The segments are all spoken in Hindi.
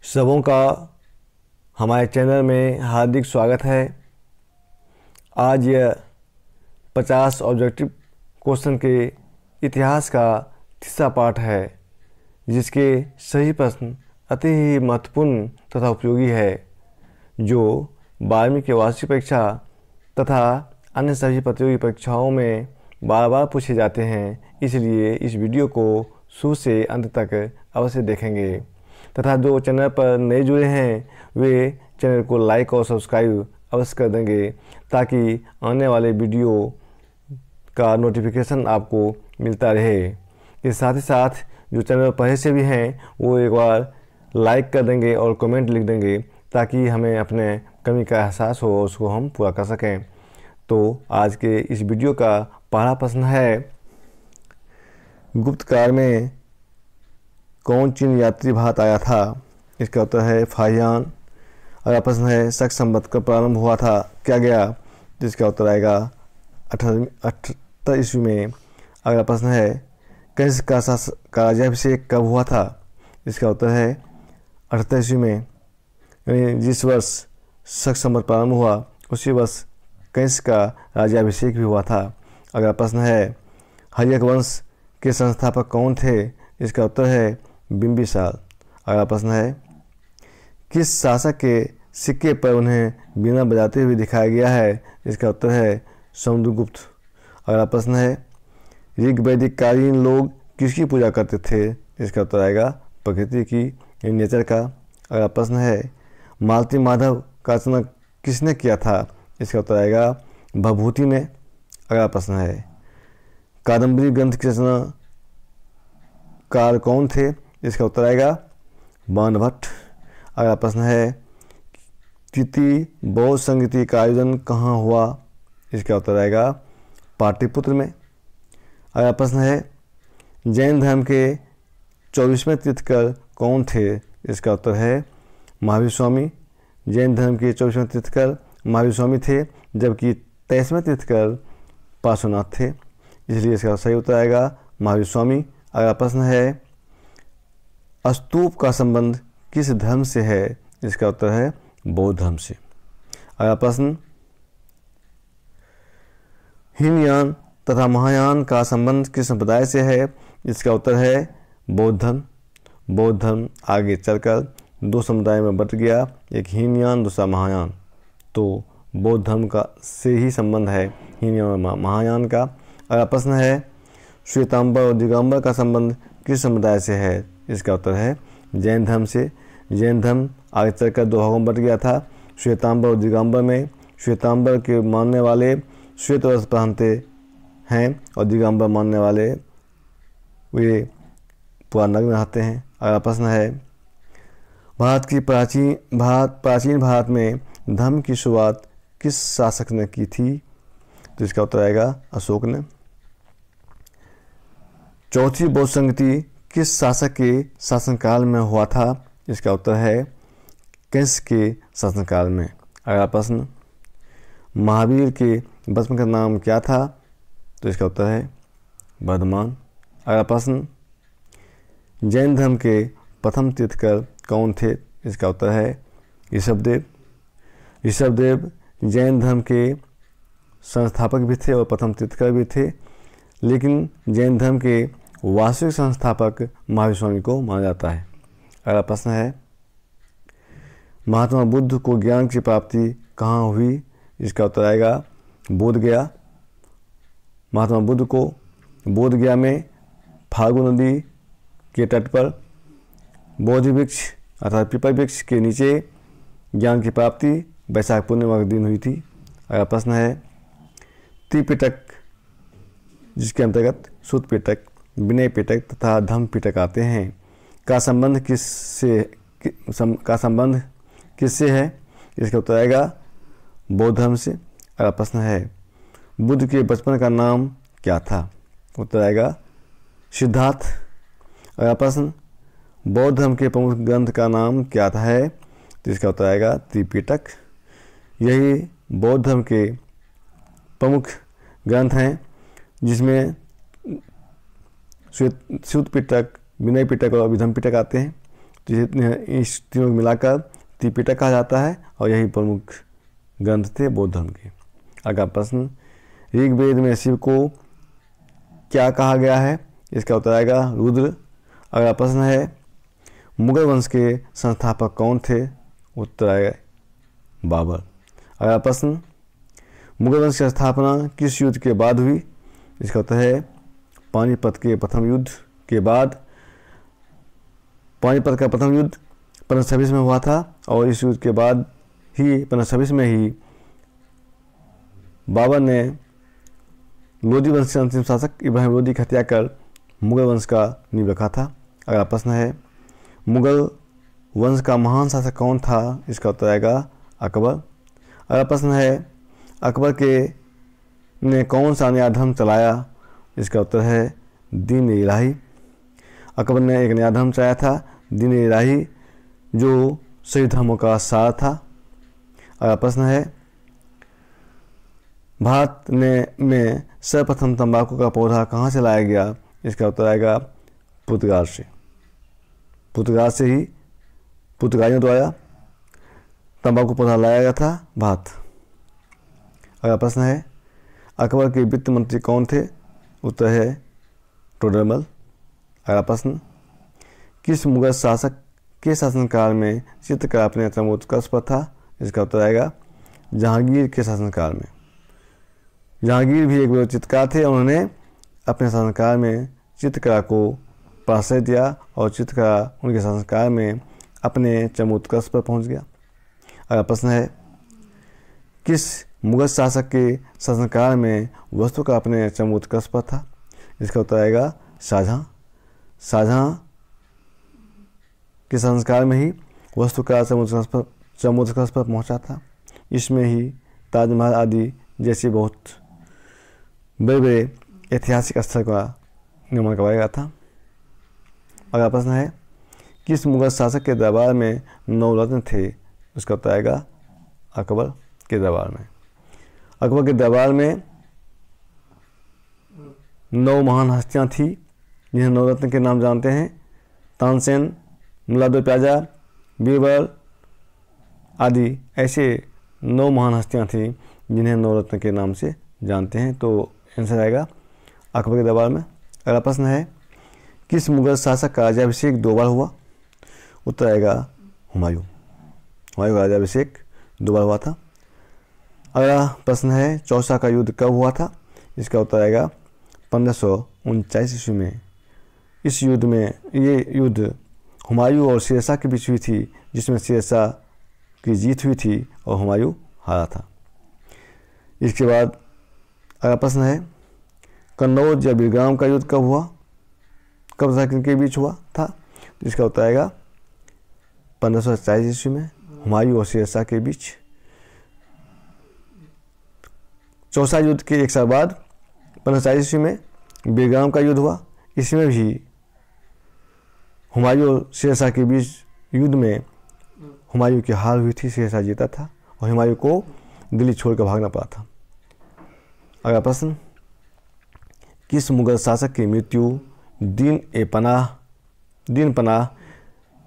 सबों का हमारे चैनल में हार्दिक स्वागत है। आज यह 50 ऑब्जेक्टिव क्वेश्चन के इतिहास का तीसरा पार्ट है, जिसके सही प्रश्न अति ही महत्वपूर्ण तथा उपयोगी है, जो 12वीं की वार्षिक परीक्षा तथा अन्य सभी प्रतियोगी परीक्षाओं में बार बार पूछे जाते हैं। इसलिए इस वीडियो को शुरू से अंत तक अवश्य देखेंगे तथा जो चैनल पर नए जुड़े हैं वे चैनल को लाइक और सब्सक्राइब अवश्य कर देंगे, ताकि आने वाले वीडियो का नोटिफिकेशन आपको मिलता रहे। इसके साथ ही साथ जो चैनल पहले से भी हैं वो एक बार लाइक कर देंगे और कमेंट लिख देंगे, ताकि हमें अपने कमी का एहसास हो और उसको हम पूरा कर सकें। तो आज के इस वीडियो का पहला प्रश्न है, गुप्त काल में कौन चीन यात्री भारत आया था? इसका उत्तर है फाहियान। अगला प्रश्न है, शक संवत कब प्रारंभ हुआ था, क्या गया? जिसका उत्तर आएगा 78 ईस्वी में। अगला प्रश्न है, कंस का राज्याभिषेक कब हुआ था? इसका उत्तर है 78 ईस्वी में। यानी जिस वर्ष शक संवत प्रारंभ हुआ उसी वर्ष कंस का राज्याभिषेक भी हुआ था। अगला प्रश्न है, हर्यक वंश के संस्थापक कौन थे? इसका उत्तर है बिंबिसार। अगला प्रश्न है, किस शासक के सिक्के पर उन्हें बीना बजाते हुए दिखाया गया है? इसका उत्तर है समुद्रगुप्त। अगला प्रश्न है, ऋग वैदिक कालीन लोग किसकी पूजा करते थे? इसका उत्तर आएगा प्रकृति की, नेचर का। अगला प्रश्न है, मालती माधव का रचना किसने किया था? इसका उत्तर आएगा भभूति ने। अगला प्रश्न है, कादम्बरी ग्रंथ की रचना कार कौन थे? इसका उत्तर आएगा बाणभट्ट। अगला प्रश्न है, तृतीय बौद्ध संगीति का आयोजन कहाँ हुआ? इसका उत्तर आएगा पाटलिपुत्र में। अगला प्रश्न है, जैन धर्म के 24वें तीर्थंकर कौन थे? इसका उत्तर है महावीर स्वामी। जैन धर्म के 24वें तीर्थंकर महावीर स्वामी थे, जबकि 23वें तीर्थंकर पार्श्वनाथ थे, इसलिए इसका सही उत्तर आएगा महावीर स्वामी। अगला प्रश्न है, स्तूप का संबंध किस धर्म से है? इसका उत्तर है बौद्ध धर्म से। अगला प्रश्न, हीनयान तथा महायान का संबंध किस संप्रदाय से है? इसका उत्तर है बौद्ध धर्म। बौद्ध धर्म आगे चलकर दो समुदाय में बंट गया, एक हीनयान दूसरा महायान। तो बौद्ध धर्म का से ही संबंध है हीनयान और महायान का। अगला प्रश्न है, श्वेतांबर और दिगंबर का संबंध किस समुदाय से है? इसका उत्तर है जैन धर्म से। जैन धर्म आगे चलकर दो भागों में बंट गया था, श्वेतांबर और दिगंबर में। श्वेतांबर के मानने वाले श्वेत वस्त्र पहनते हैं और दिगंबर मानने वाले वे पूरा नग्न रहते हैं। अगला प्रश्न है, प्राचीन भारत में धर्म की शुरुआत किस शासक ने की थी? तो इसका उत्तर आएगा अशोक ने। चौथी बौद्ध संगति किस शासक के शासनकाल में हुआ था? इसका उत्तर है कंस के शासनकाल में। अगला प्रश्न, महावीर के भस्म का नाम क्या था? तो इसका उत्तर है वर्धमान। अगला प्रश्न, जैन धर्म के प्रथम तीर्थंकर कौन थे? इसका उत्तर है ऋषभदेव। ऋषभदेव जैन धर्म के संस्थापक भी थे और प्रथम तीर्थंकर भी थे, लेकिन जैन धर्म के वास्तविक संस्थापक महावीर स्वामी को माना जाता है। अगला प्रश्न है, महात्मा बुद्ध को ज्ञान की प्राप्ति कहाँ हुई? इसका उत्तर आएगा बोध गया। महात्मा बुद्ध को बोध गया में फाल्गु नदी के तट पर बोधि वृक्ष अर्थात पीपल वृक्ष के नीचे ज्ञान की प्राप्ति वैशाख पूर्णिमा के दिन हुई थी। अगला प्रश्न है, त्रिपिटक जिसके अंतर्गत सूत पिटक, विनय पिटक तथा धम्म पिटक आते हैं का संबंध किससे है? इसका उत्तर आएगा बौद्ध धर्म से। अगला प्रश्न है, बुद्ध के बचपन का नाम क्या था? उत्तर आएगा सिद्धार्थ। अगला प्रश्न, बौद्ध धर्म के प्रमुख ग्रंथ का नाम क्या था है? तो इसका उत्तर आएगा त्रिपिटक। यही बौद्ध धर्म के प्रमुख ग्रंथ हैं, जिसमें सूत पिटक, विनय पिटक और अभिधम्म पिटक आते हैं। तो इस तीनों को मिलाकर त्रिपिटक कहा जाता है और यही प्रमुख ग्रंथ थे बौद्ध धर्म के। अगला प्रश्न, ऋग्वेद में शिव को क्या कहा गया है? इसका उत्तर आएगा रुद्र। अगला प्रश्न है, मुगल वंश के संस्थापक कौन थे? उत्तर आएगा बाबर। अगला प्रश्न, मुगल वंश की स्थापना किस युद्ध के बाद हुई? इसका उत्तर है पानीपत के प्रथम युद्ध के बाद। पानीपत का प्रथम युद्ध 1526 में हुआ था और इस युद्ध के बाद ही 1526 में ही बाबर ने लोदी वंश के अंतिम शासक इब्राहिम लोदी की हत्या कर मुगल वंश का नींव रखा था। अगला प्रश्न है, मुगल वंश का महान शासक कौन था? इसका उत्तर आएगा अकबर। अगला प्रश्न है, अकबर के ने कौन सा नया धर्म चलाया? इसका उत्तर है दीन इलाही। अकबर ने एक नया धर्म चलाया था, दीन इलाही, जो सही धर्मों का सार था। अगला प्रश्न है, भारत में सर्वप्रथम तंबाकू का पौधा कहाँ से लाया गया? इसका उत्तर आएगा पुर्तगाल से। पुर्तगाल से ही पुर्तगालियों द्वारा तंबाकू पौधा लाया गया था भारत। अगला प्रश्न है, अकबर के वित्त मंत्री कौन थे? उत्तर है टोडरमल। अगला प्रश्न, किस मुगल शासक के शासनकाल में चित्रकला अपने चरमोत्कर्ष पर था? इसका उत्तर आएगा जहांगीर के शासनकाल में। जहांगीर भी एक बड़े चित्रकार थे, उन्होंने अपने शासनकाल में चित्रकला को प्राश्रय दिया और चित्रकला उनके शासनकाल में अपने चरमोत्कर्ष पर पहुंच गया। अगला प्रश्न है, किस मुगल शासक के शासनकाल में वस्तु का अपने चरमोत्कर्ष पर था? इसका उत्तर आएगा शाहजहां। शाहजहां के शासनकाल में ही वस्तु का चरमोत्कर्ष पर पहुंचा था। इसमें ही ताजमहल आदि जैसे बहुत बड़े बड़े ऐतिहासिक स्थल का निर्माण करवाया गया था। अगला प्रश्न है, किस मुगल शासक के दरबार में 9 रत्न थे? उसका उत्तर आएगा अकबर के दरबार में। अकबर के दरबार में 9 महान हस्तियाँ थीं जिन्हें 9 रत्न के नाम जानते हैं। तानसेन, मुलादो प्याजा, बीरबल आदि ऐसे 9 महान हस्तियाँ थीं जिन्हें 9 रत्न के नाम से जानते हैं। तो आंसर आएगा अकबर के दरबार में। अगला प्रश्न है, किस मुगल शासक का राज्याभिषेक 2 बार हुआ? उत्तर आएगा हुमायूं। हुमायूं का राज्याभिषेक 2 बार हुआ था। अगला प्रश्न है, चौसा का युद्ध कब हुआ था? इसका उत्तर आएगा 1549 ईस्वी में। इस युद्ध में ये युद्ध हुमायूं और शेरशाह के बीच हुई थी, जिसमें शेरशाह की जीत हुई थी और हुमायूं हारा था। इसके बाद अगला प्रश्न है, कन्नौज या बिलग्राम का युद्ध कब हुआ? कब के बीच हुआ था? इसका उत्तर आएगा 1547 ईस्वी में हुमायूं और शेरशाह के बीच। चौसा युद्ध के एक साल बाद 1547 ईस्वी में बिलग्राम का युद्ध हुआ। इसमें भी हुमायूं और शेरशाह के बीच युद्ध में हुमायूं की हार हुई थी, शेरशाह जीता था और हुमायूं को दिल्ली छोड़कर भागना पड़ा था। अगला प्रश्न, किस मुगल शासक की मृत्यु दीन पनाह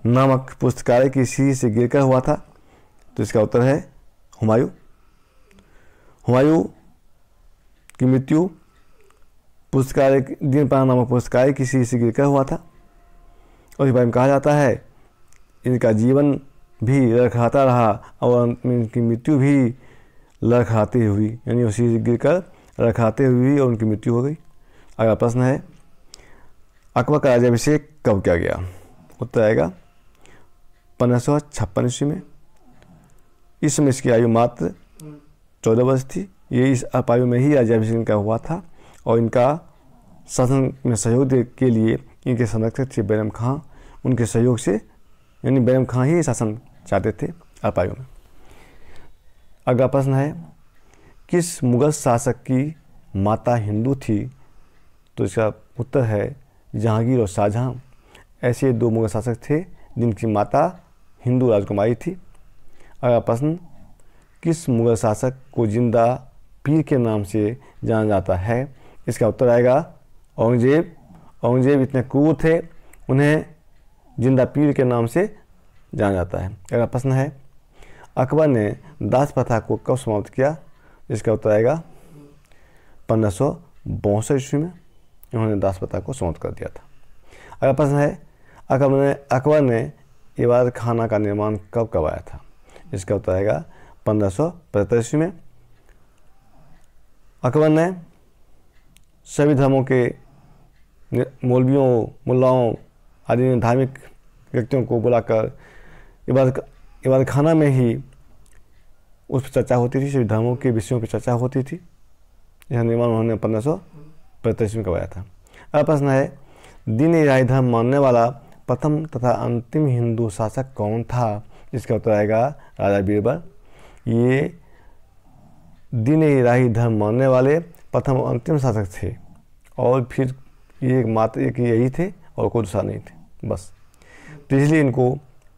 नामक पुस्तकालय की सीढ़ी से गिरकर हुआ था? तो इसका उत्तर है हुमायूं। हुमायूं की मृत्यु पुस्तकालय दीन पनाह नामक पुस्तकालय की सीढ़ी से गिरकर हुआ था और इस बारे में कहा जाता है इनका जीवन भी लड़खड़ाता रहा और इनकी मृत्यु भी लड़खड़ाती हुई, यानी उसी से गिरकर लड़खड़ाते हुई और उनकी मृत्यु हो गई। अगला प्रश्न है, अकबर का राज्याभिषेक कब किया गया? उत्तर आएगा 1556 ईस्वी में। इस समय इसकी आयु मात्र 14 वर्ष थी। ये इस आयु में ही राज्याभिषेक इनका हुआ था और इनका शासन में सहयोग के लिए इनके संरक्षक थे बैरम खां। उनके सहयोग से यानी बैरम खां ही शासन चाहते थे अल्पायु में। अगला प्रश्न है, किस मुगल शासक की माता हिंदू थी? तो इसका उत्तर है जहांगीर और शाहजहां। ऐसे 2 मुगल शासक थे जिनकी माता हिंदू राजकुमारी थी। अगला प्रश्न, किस मुगल शासक को जिंदा पीर के नाम से जाना जाता है? इसका उत्तर आएगा औरंगजेब। औरंगजेब इतने क्रूर थे, उन्हें जिंदा पीर के नाम से जाना जाता है। अगला प्रश्न है, अकबर ने दास प्रथा को कब समाप्त किया? इसका उत्तर आएगा 1562 ईस्वी में उन्होंने दास प्रथा को समाप्त कर दिया था। अगला प्रश्न है, अकबर ने इबादत खाना का निर्माण कब करवाया था? इसका उत्तर आएगा 1575 ईस्वी में। अकबर ने सभी धर्मों के मौलवियों, मुल्लाओं आदि धार्मिक व्यक्तियों को बुलाकर इबादत खाना में ही उस पर चर्चा होती थी, सभी धर्मों के विषयों पर चर्चा होती थी। यह निर्माण उन्होंने 1575 में करवाया था। अगला प्रश्न है, दीन इलाही धर्म मानने वाला प्रथम तथा अंतिम हिंदू शासक कौन था? इसका उत्तर आएगा राजा बीरबल। ये दीन इलाही धर्म मानने वाले प्रथम और अंतिम शासक थे और फिर ये मात्र एक यही थे और कोई दूसरा नहीं थे बस। तो इसलिए इनको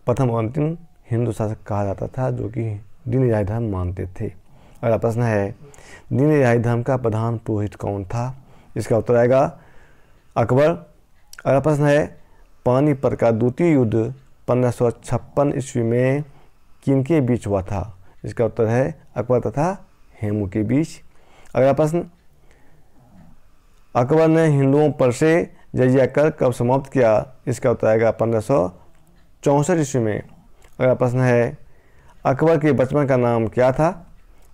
प्रथम और अंतिम हिंदू शासक कहा जाता था जो कि दीन इलाही धर्म मानते थे। अगला प्रश्न है, दीन इलाही धर्म का प्रधान पुरोहित कौन था? इसका उत्तर आएगा अकबर। अगला प्रश्न है, पानीपत का द्वितीय युद्ध 1556 ईस्वी में किनके बीच हुआ था? इसका उत्तर है अकबर तथा हेमू के बीच। अगला प्रश्न, अकबर ने हिंदुओं पर से जजिया कर कब समाप्त किया? इसका उत्तर आएगा 1564 ईस्वी में। अगला प्रश्न है, अकबर के बचपन का नाम क्या था?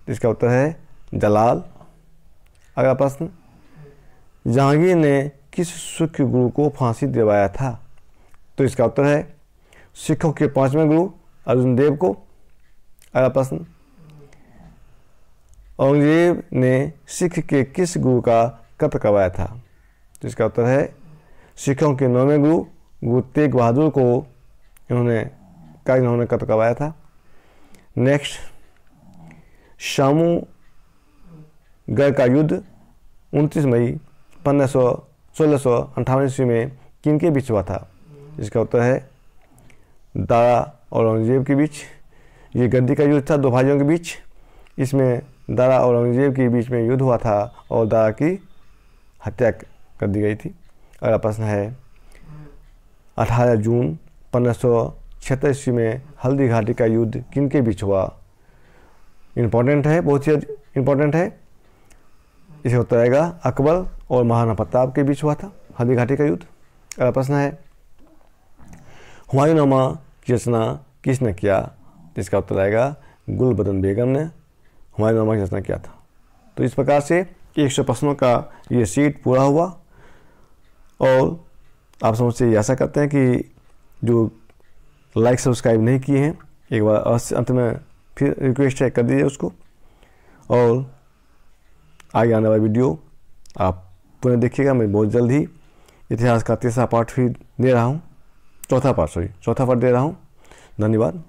इसका उत्तर है जलाल। अगला प्रश्न, जहांगीर ने किस सिख गुरु को फांसी दिलवाया था? तो इसका उत्तर है सिखों के 5वें गुरु अर्जुन देव को। अगला प्रश्न, औरंगजेब ने सिख के किस गुरु का कत्ल करवाया था? तो इसका उत्तर है सिखों के 9वें गुरु गुरु तेग बहादुर को इन्होंने कत्ल करवाया था। नेक्स्ट, शामूगढ़ का युद्ध 29 मई 1658 ईस्वी में किनके बीच हुआ था? इसका उत्तर है दारा और औरंगजेब के बीच। ये गद्दी का युद्ध था दो भाइयों के बीच। इसमें दारा और औरंगजेब के बीच में युद्ध हुआ था और दारा की हत्या कर दी गई थी। अगला प्रश्न है, 18 जून 1576 ईस्वी में हल्दी घाटी का युद्ध किनके बीच हुआ? इम्पोर्टेंट है, बहुत ही इम्पोर्टेंट है। इसे उत्तर आएगा अकबर और महाराणा प्रताप के बीच हुआ था हल्दी घाटी का युद्ध। अगला प्रश्न है, हुमायूंनामा की रचना किसने किया? इसका उत्तर आएगा गुलबदन बेगम ने हुमायूंनामा की रचना किया था। तो इस प्रकार से 100 प्रश्नों का ये सीट पूरा हुआ और आप समझसे आशा करते हैं कि जो लाइक सब्सक्राइब नहीं किए हैं एक बार अंत में फिर रिक्वेस्ट है कर दीजिए उसको, और आगे आने वाला वीडियो आप पुनः देखिएगा। मैं बहुत जल्द ही इतिहास का तीसरा पार्ट फिर दे रहा हूँ, चौथा पार्ट दे रहा हूँ। धन्यवाद।